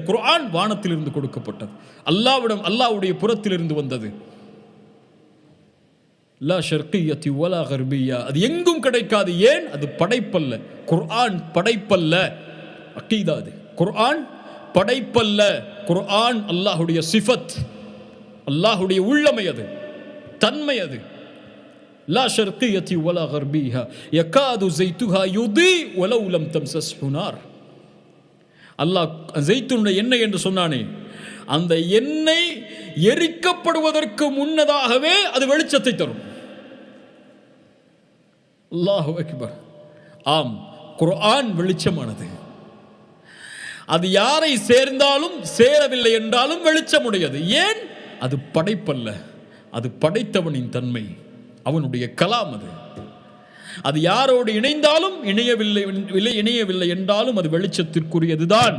குர்ஆன் வானத்திலிருந்து கொடுக்கப்பட்டது, அல்லாஹ்வுடைய புறத்திலிருந்து வந்தது. லா ஷர்கிய்யத்தி வலா கர்பிய்யா, அது எங்கும் கிடைக்காது. ஏன்? அது படைப்பல்ல. குர்ஆன் படைப்பல்ல. அகீதா அது. குர்ஆன் படைப்பல்ல. குர்ஆன் அல்லாஹ்வுடைய சிஃபத், அல்லாஹ்வுடைய உள்ளமை, அது தன்மை. அது லா ஷர்கிய்யத்தி வலா கர்பிய்யா யகாது ஸைத்துஹா யுதி வலவ் லம் தம்ஸஸ்ஹு நார். அல்லாஹ் ஜெய்துனுடைய எண்ணெய் என்று சொன்னானே, அந்த எண்ணெய் எரிக்கப்படுவதற்கு முன்னதாகவே அது வெளிச்சத்தை தரும். அல்லாஹு அக்பர். ஆம், குர்ஆன் வெளிச்சமானது. அது யாரை சேர்ந்தாலும் சேரவில்லை என்றாலும் வெளிச்சமுடையது. ஏன்? அது படைப்பல்ல, அது படைத்தவனின் தன்மை, அவனுடைய கலாம். அது யாரோடு இணைந்தாலும் இணையவில்லை என்றாலும் அது வெளிச்சத்திற்குரியதுதான்.